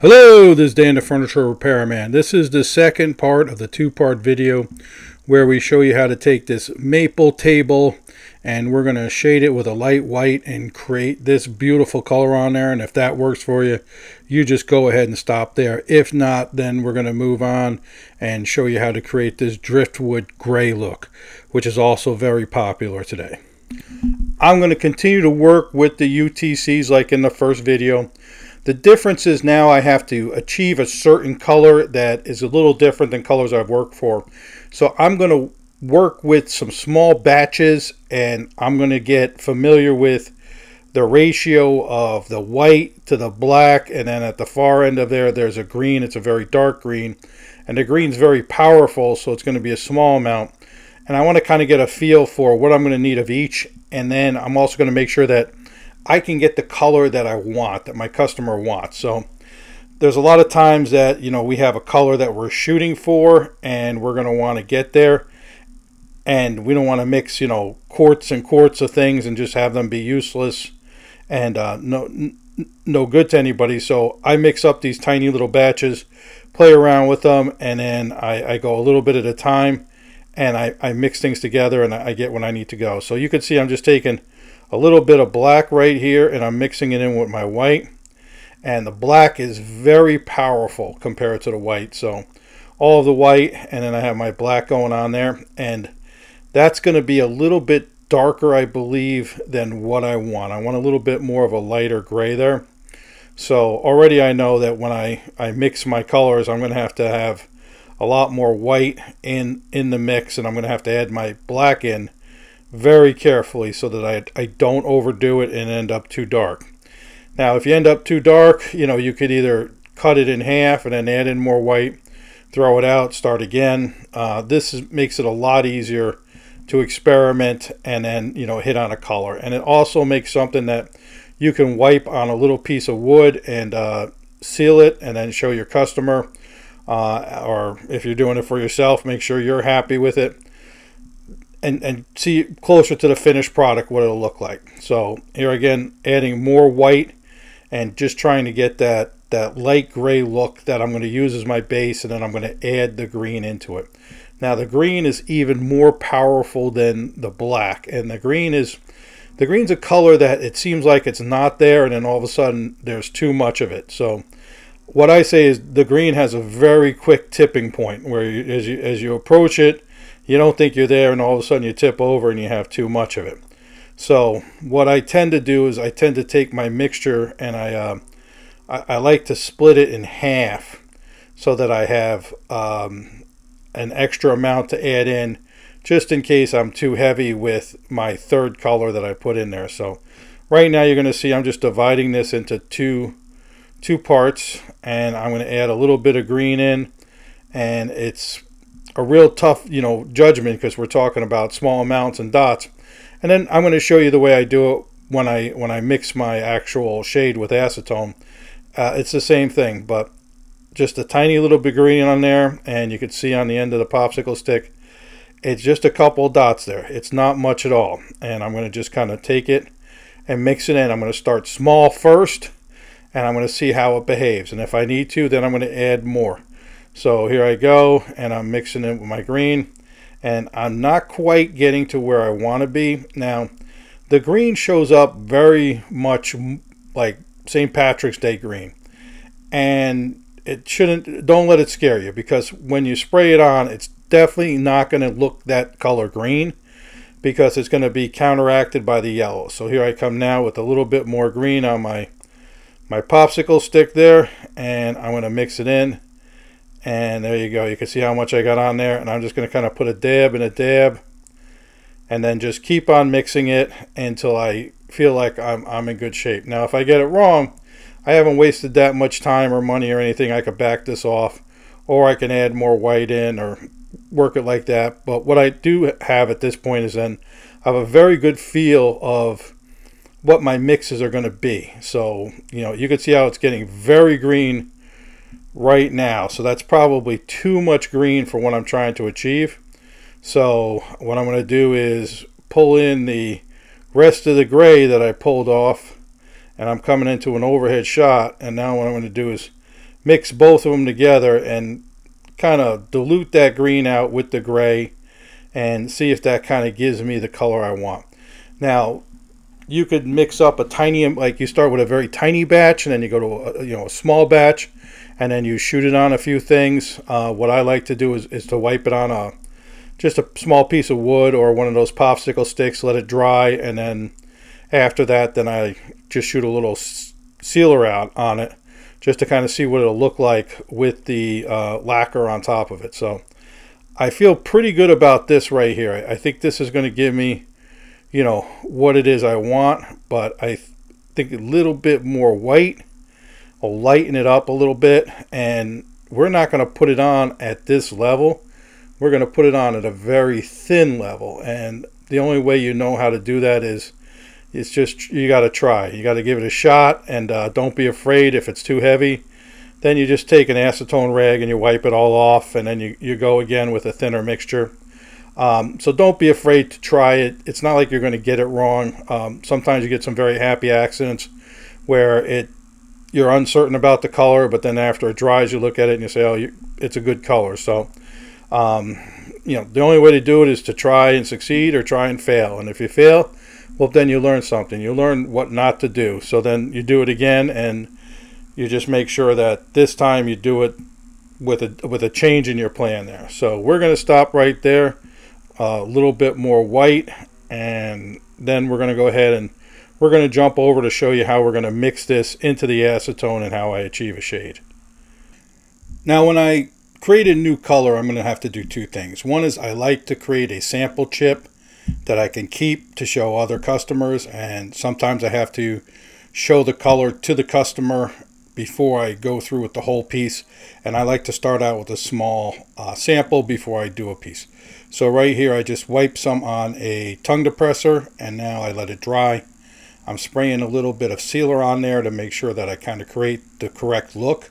Hello, this is Dan the Furniture Repairman. This is the second part of the two-part video where we show you how to take this maple table and we're going to shade it with a light white and create this beautiful color on there. And if that works for you, you just go ahead and stop there. If not, then we're going to move on and show you how to create this driftwood gray look, which is also very popular today. I'm going to continue to work with the UTCs like in the first video. The difference is now I have to achieve a certain color that is a little different than colors I've worked for. So I'm going to work with some small batches and I'm going to get familiar with the ratio of the white to the black, and then at the far end of there's a green. It's a very dark green, and the green's very powerful, so it's going to be a small amount. And I want to kind of get a feel for what I'm going to need of each, and then I'm also going to make sure that I can get the color that I want, that my customer wants. So there's a lot of times that, you know, we have a color that we're shooting for and we're going to want to get there, and we don't want to mix, you know, quarts and quarts of things and just have them be useless and no good to anybody. So I mix up these tiny little batches, play around with them, and then I go a little bit at a time and I mix things together and I get when I need to go. So you can see I'm just taking a little bit of black right here and I'm mixing it in with my white, and the black is very powerful compared to the white. So all of the white, and then I have my black going on there, and that's going to be a little bit darker, I believe, than what I want. I want a little bit more of a lighter gray there. So already I know that when I mix my colors, I'm going to have a lot more white in the mix, and I'm going to have to add my black in very carefully so that I don't overdo it and end up too dark. Now if you end up too dark, you know, you could either cut it in half and then add in more white, throw it out, start again. Makes it a lot easier to experiment and then, you know, hit on a color. And it also makes something that you can wipe on a little piece of wood and seal it and then show your customer, or if you're doing it for yourself, make sure you're happy with it. And see closer to the finished product what it'll look like. So here again, adding more white and just trying to get that light gray look that I'm going to use as my base, and then I'm going to add the green into it. Now the green is even more powerful than the black, and the green's a color that it seems like it's not there, and then all of a sudden there's too much of it. So what I say is the green has a very quick tipping point where as you approach it, you don't think you're there, and all of a sudden you tip over and you have too much of it. So what I tend to do is I tend to take my mixture and I like to split it in half so that I have an extra amount to add in just in case I'm too heavy with my third color that I put in there. So right now you're going to see I'm just dividing this into two parts, and I'm going to add a little bit of green in, and it's a real tough, you know, judgment because we're talking about small amounts and dots. And then I'm going to show you the way I do it when I mix my actual shade with acetone. It's the same thing, but just a tiny little bit green on there, and you can see on the end of the popsicle stick, it's just a couple of dots there. It's not much at all. And I'm going to just kind of take it and mix it in. I'm going to start small first, and I'm going to see how it behaves. And if I need to, then I'm going to add more. So here I go, and I'm mixing it with my green, and I'm not quite getting to where I want to be. Now the green shows up very much like St. Patrick's Day green, and don't let it scare you, because when you spray it on, it's definitely not going to look that color green because it's going to be counteracted by the yellow. So here I come now with a little bit more green on my popsicle stick there, and I'm going to mix it in. And there you go. You can see how much I got on there, and I'm just going to kind of put a dab and a dab, and then just keep on mixing it until I feel like I'm in good shape. Now if I get it wrong, I haven't wasted that much time or money or anything. I could back this off, or I can add more white in or work it like that. But what I do have at this point is then I have a very good feel of what my mixes are going to be. So, you know, you can see how it's getting very green right now. So that's probably too much green for what I'm trying to achieve. So what I'm going to do is pull in the rest of the gray that I pulled off, and I'm coming into an overhead shot, and now what I'm going to do is mix both of them together and kind of dilute that green out with the gray and see if that kind of gives me the color I want. Now, you could mix up a tiny, like you start with a very tiny batch and then you go to a small batch and then you shoot it on a few things. What I like to do is to wipe it on just a small piece of wood or one of those popsicle sticks, let it dry, and then after that, then I just shoot a little sealer out on it just to kind of see what it'll look like with the lacquer on top of it. So I feel pretty good about this right here. I think this is going to give me, what it is I want, but I think a little bit more white will lighten it up a little bit, and we're not going to put it on at this level. We're going to put it on at a very thin level, and the only way you know how to do that is it's just, you got to try. You got to give it a shot, and don't be afraid if it's too heavy. Then you just take an acetone rag and you wipe it all off, and then you go again with a thinner mixture. So don't be afraid to try it. It's not like you're going to get it wrong. Sometimes you get some very happy accidents where you're uncertain about the color, but then after it dries, you look at it and you say, oh, it's a good color. So, the only way to do it is to try and succeed or try and fail. And if you fail, well, then you learn something. You learn what not to do. So then you do it again, and you just make sure that this time you do it with a change in your plan there. So we're going to stop right there. A little bit more white, and then we're going to go ahead and we're going to jump over to show you how we're going to mix this into the acetone and how I achieve a shade. Now, when I create a new color, I'm going to have to do two things. One is I like to create a sample chip that I can keep to show other customers, and sometimes I have to show the color to the customer before I go through with the whole piece, and I like to start out with a small sample before I do a piece. So right here I just wipe some on a tongue depressor, and now I let it dry. I'm spraying a little bit of sealer on there to make sure that I kind of create the correct look,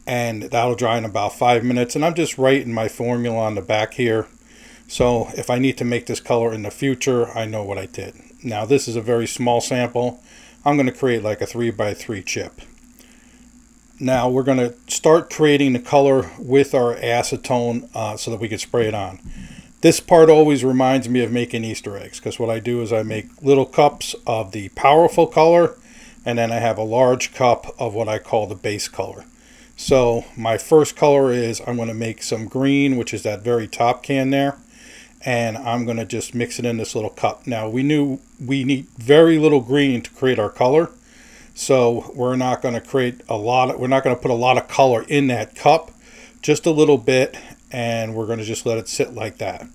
and that'll dry in about 5 minutes. And I'm just writing my formula on the back here, so if I need to make this color in the future, I know what I did. Now this is a very small sample. I'm going to create like a 3x3 chip. Now we're going to start creating the color with our acetone so that we can spray it on. This part always reminds me of making Easter eggs, because what I do is I make little cups of the powerful color, and then I have a large cup of what I call the base color. So my first color is I'm going to make some green, which is that very top can there, and I'm going to just mix it in this little cup. Now we knew we need very little green to create our color, so we're not going to create we're not going to put a lot of color in that cup, just a little bit, and we're going to just let it sit like that.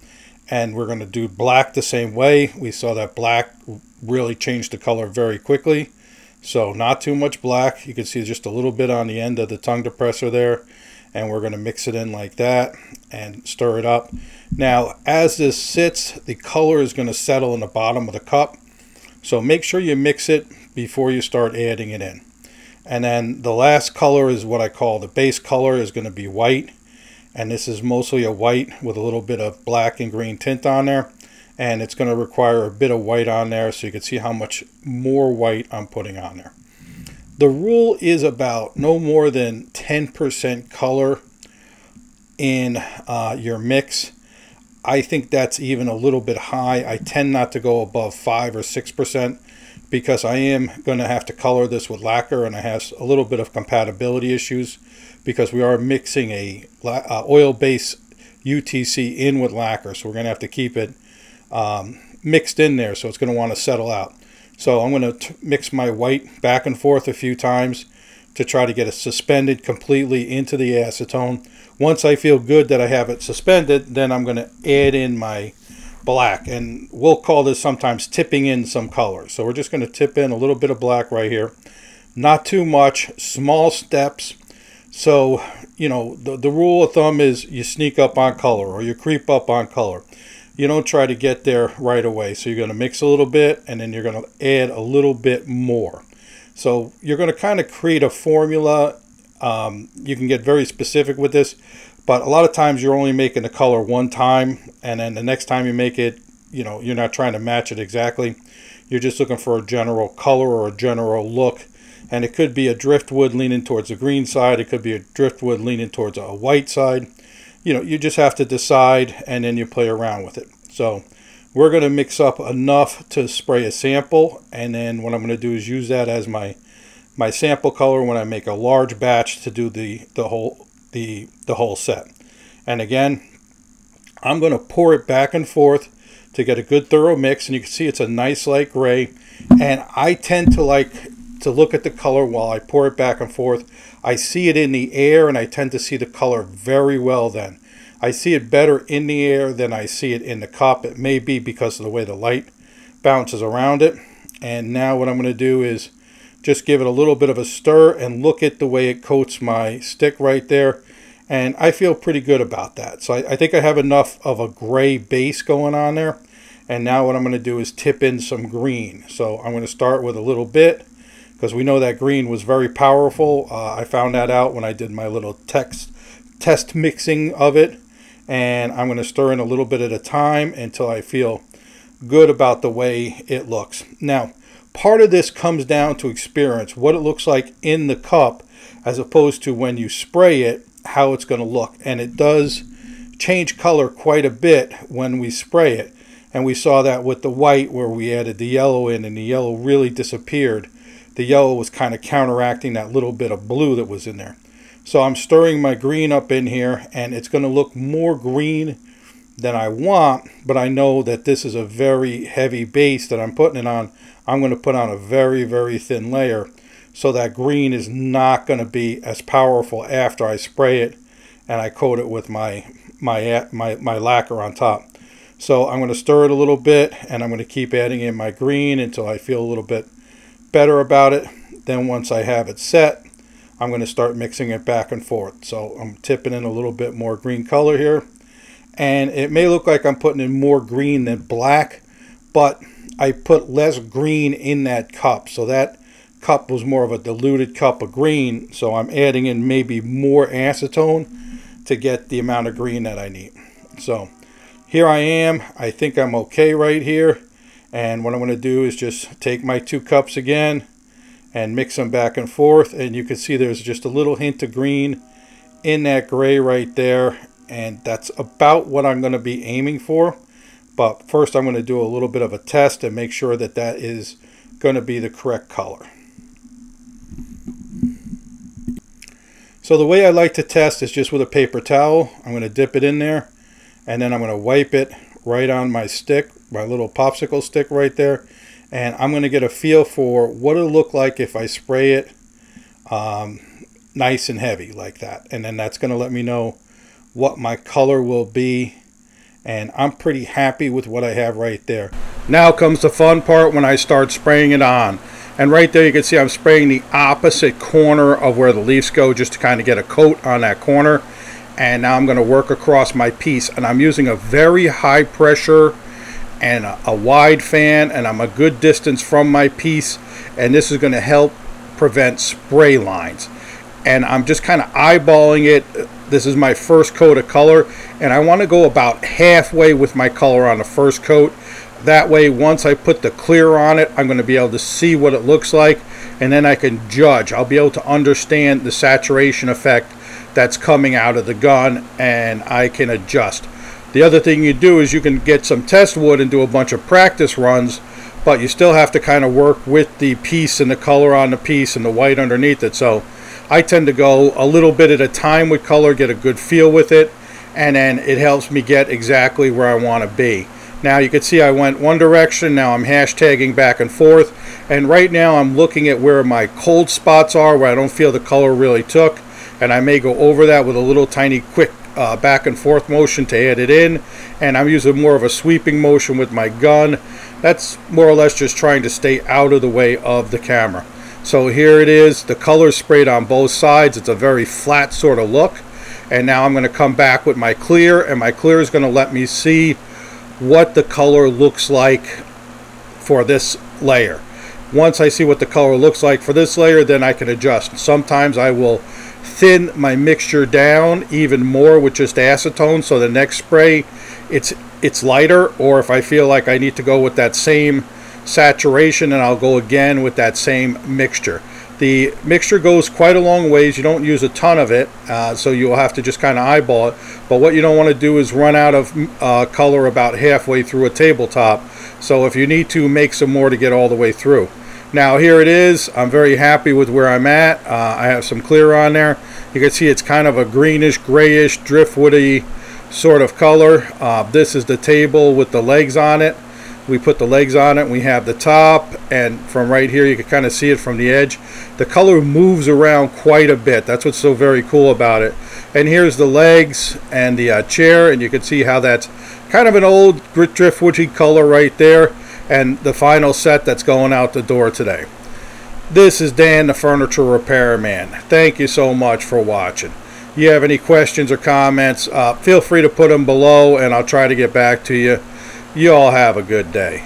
And we're going to do black the same way. We saw that black really changed the color very quickly, so not too much black. You can see just a little bit on the end of the tongue depressor there, and we're going to mix it in like that and stir it up. Now as this sits, the color is going to settle in the bottom of the cup, so make sure you mix it before you start adding it in. And then the last color is what I call the base color, is going to be white, and this is mostly a white with a little bit of black and green tint on there, and it's going to require a bit of white on there, so you can see how much more white I'm putting on there. The rule is about no more than 10% color in your mix. I think that's even a little bit high. I tend not to go above 5 or 6%, because I am going to have to color this with lacquer, and it has a little bit of compatibility issues because we are mixing a oil-based UTC in with lacquer, so we're going to have to keep it mixed in there, so it's going to want to settle out. So I'm going to mix my white back and forth a few times to try to get it suspended completely into the acetone. Once I feel good that I have it suspended, then I'm going to add in my black, and we'll call this sometimes tipping in some color. So we're just going to tip in a little bit of black right here, not too much, small steps. So the rule of thumb is you sneak up on color, or you creep up on color. You don't try to get there right away. So you're going to mix a little bit, and then you're going to add a little bit more. So you're going to kind of create a formula. You can get very specific with this, but a lot of times you're only making the color one time, and then the next time you make it, you're not trying to match it exactly. You're just looking for a general color or a general look, And it could be a driftwood leaning towards the green side. It could be a driftwood leaning towards a white side. You know, you just have to decide, and then you play around with it. So we're going to mix up enough to spray a sample, and then what I'm going to do is use that as my sample color when I make a large batch to do the whole set. And again, I'm going to pour it back and forth to get a good thorough mix, and you can see it's a nice light gray. And I tend to like to look at the color while I pour it back and forth. I see it in the air, and I tend to see the color very well then. I see it better in the air than I see it in the cup. It may be because of the way the light bounces around it. And now what I'm going to do is just give it a little bit of a stir and look at the way it coats my stick right there. And I feel pretty good about that. So I think I have enough of a gray base going on there. And now what I'm going to do is tip in some green. So I'm going to start with a little bit, because we know that green was very powerful. I found that out when I did my little test mixing of it. And I'm going to stir in a little bit at a time until I feel good about the way it looks. Now, part of this comes down to experience, what it looks like in the cup as opposed to when you spray it, how it's going to look. And it does change color quite a bit when we spray it. And we saw that with the white where we added the yellow in, and the yellow really disappeared. The yellow was kind of counteracting that little bit of blue that was in there. So I'm stirring my green up in here, and it's going to look more green than I want, but I know that this is a very heavy base that I'm putting it on. I'm going to put on a very, very thin layer, so that green is not going to be as powerful after I spray it and I coat it with my lacquer on top. So I'm going to stir it a little bit, and I'm going to keep adding in my green until I feel a little bit better about it. Then once I have it set, I'm going to start mixing it back and forth. So I'm tipping in a little bit more green color here. And it may look like I'm putting in more green than black, but I put less green in that cup. So that cup was more of a diluted cup of green. So I'm adding in maybe more acetone to get the amount of green that I need. So here I am. I think I'm okay right here. And what I'm going to do is just take my 2 cups again and mix them back and forth, and you can see there's just a little hint of green in that gray right there, and that's about what I'm going to be aiming for. But first I'm going to do a little bit of a test and make sure that that is going to be the correct color. So the way I like to test is just with a paper towel. I'm going to dip it in there, and then I'm going to wipe it right on my stick, my little popsicle stick right there. And I'm going to get a feel for what it'll look like if I spray it nice and heavy like that. And then that's going to let me know what my color will be. And I'm pretty happy with what I have right there. Now comes the fun part when I start spraying it on. And right there you can see I'm spraying the opposite corner of where the leaves go, just to kind of get a coat on that corner. And now I'm going to work across my piece. And I'm using a very high pressure and a wide fan, and I'm a good distance from my piece, and this is going to help prevent spray lines. And I'm just kind of eyeballing it. This is my first coat of color, and I want to go about halfway with my color on the first coat. That way, once I put the clear on it, I'm going to be able to see what it looks like, and then I can judge. I'll be able to understand the saturation effect that's coming out of the gun, and I can adjust. The other thing you do is you can get some test wood and do a bunch of practice runs, but you still have to kind of work with the piece and the color on the piece and the white underneath it. So I tend to go a little bit at a time with color, get a good feel with it, and then it helps me get exactly where I want to be. Now you can see I went one direction, now I'm hashtagging back and forth, and right now I'm looking at where my cold spots are, where I don't feel the color really took, and I may go over that with a little tiny quick back and forth motion to add it in. And I'm using more of a sweeping motion with my gun. That's more or less just trying to stay out of the way of the camera. So here it is, the color sprayed on both sides. It's a very flat sort of look. And now I'm going to come back with my clear, and my clear is going to let me see what the color looks like for this layer. Once I see what the color looks like for this layer, then I can adjust. Sometimes I will thin my mixture down even more with just acetone, so the next spray it's lighter, or if I feel like I need to go with that same saturation, and I'll go again with that same mixture. The mixture goes quite a long ways. You don't use a ton of it, so you'll have to just kind of eyeball it. But what you don't want to do is run out of color about halfway through a tabletop. So if you need to, make some more to get all the way through. Now here it is. I'm very happy with where I'm at. I have some clear on there. You can see it's kind of a greenish, grayish, driftwoody sort of color. This is the table with the legs on it. We put the legs on it. We have the top, and from right here you can kind of see it from the edge. The color moves around quite a bit. That's what's so very cool about it. And here's the legs and the chair, and you can see how that's kind of an old driftwoody color right there. And the final set that's going out the door today. This is Dan, the Furniture Repairman. Thank you so much for watching. If you have any questions or comments, feel free to put them below, and I'll try to get back to you. You all have a good day.